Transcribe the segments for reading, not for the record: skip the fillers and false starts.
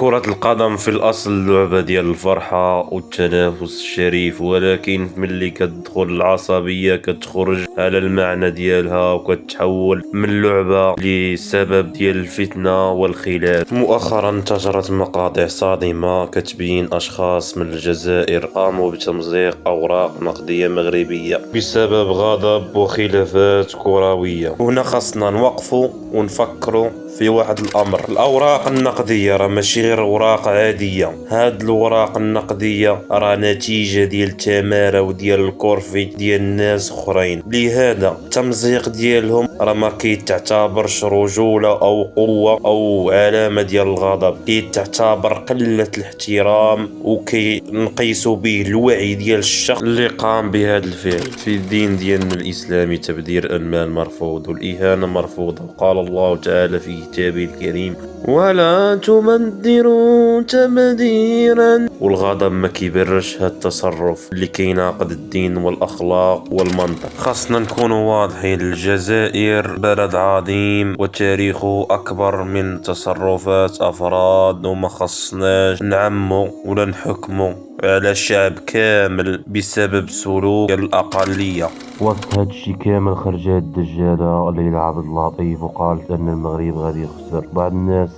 كرة القدم في الأصل لعبة ديال الفرحة والتنافس الشريف، ولكن ملي كتدخل العصبية كتخرج على المعنى ديالها وكتحول من لعبة لسبب ديال الفتنة والخلاف. مؤخرا انتشرت مقاطع صادمة كتبين أشخاص من الجزائر قاموا بتمزيق أوراق نقدية مغربية بسبب غضب وخلافات كروية. وهنا خاصنا نوقفوا ونفكروا في واحد الامر. الاوراق النقديه راه ماشي غير اوراق عاديه، هاد الاوراق النقديه راه نتيجه ديال التماره وديال الكورفي ديال ناس اخرين، لهذا التمزيق ديالهم راه ما كيتعتبرش رجوله او قوه او علامه ديال الغضب، كيتعتبر قله الاحترام وكينقيسوا به الوعي ديال الشخص اللي قام بهذا الفعل. في الدين ديالنا الاسلامي تبذير المال مرفوض والاهانه مرفوضه، وقال الله تعالى في كتابه الكريم: ولا تبذروا تبذيرا. والغضب ما كيبرش هاد التصرف اللي كيناقض الدين والاخلاق والمنطق. خاصنا نكونوا واضحين، الجزائر بلد عظيم وتاريخه اكبر من تصرفات افراد، وما خصناش نعمو ولا نحكمو على الشعب كامل بسبب سلوك الأقلية. وسط هادشي كامل خرجت الدجالة ليلى عبد اللطيف وقالت أن المغرب غادي يخسر. بعض الناس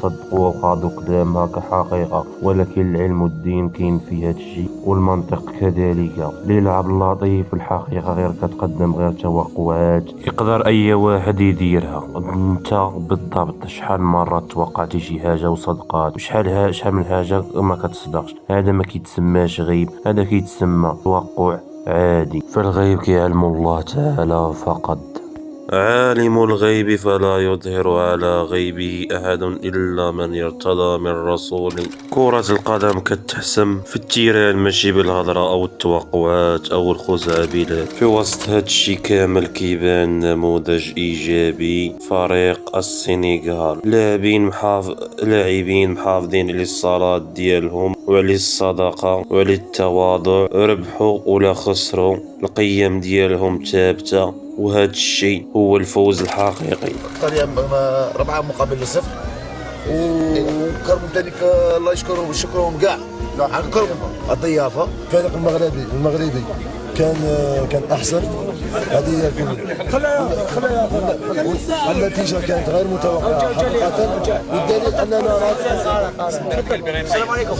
صدقوا وخاضوا كلامها كحقيقة، ولكن العلم والدين كاين في هادشي والمنطق كذلك. ليلى عبد اللطيف في الحقيقة غير كتقدم غير توقعات يقدر أي واحد يديرها. انت بالضبط شحال مرة توقعتي شي حاجة وصدقات، وشحال من حاجة ما كتصدقش؟ هذا ما كيتسماش غيب، هذا كيتسمى توقع عادي. فالغيب كيعلم الله تعالى فقط. عالم الغيب فلا يظهر على غيبه أحد إلا من ارتضى من رسول. كرة القدم كتحسم في التيران ماشي بالهضرة أو التوقعات أو الخزعبلات. في وسط هادشي كامل كيبان نموذج إيجابي، فريق السنغال لاعبين محافظين على الصلاة ديالهم وعلى الصداقة وعلى التواضع، ربحوا ولا خسروا القيم ديالهم ثابتة، وهذا الشيء هو الفوز الحقيقي. اكثر 4-0 وكرم ذلك الله يشكرهم ويشكرهم كاع على كرم الضيافه. الفريق المغربي كان احسن. هذه النتيجه كانت غير متوقعه حقيقه، والدليل اننا السلام عليكم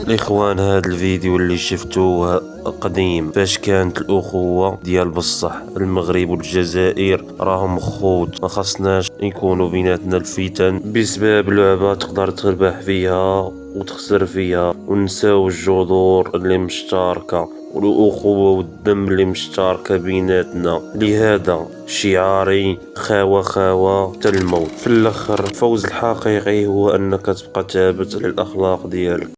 الاخوان. هذا الفيديو اللي شفتوه قديم فاش كانت الاخوه ديال بصح المغرب والجزائر راهم خوت، ما خصناش يكونوا بيناتنا الفتن بسبب لعبه تقدر تربح فيها وتخسر فيها، ونساو الجذور اللي مشتركه والأخوة والدم اللي مشتركة بيناتنا. لهذا شعاري خاوة حتى الموت. في الآخر الفوز الحقيقي هو أنك تبقى ثابت على الأخلاق ديالك.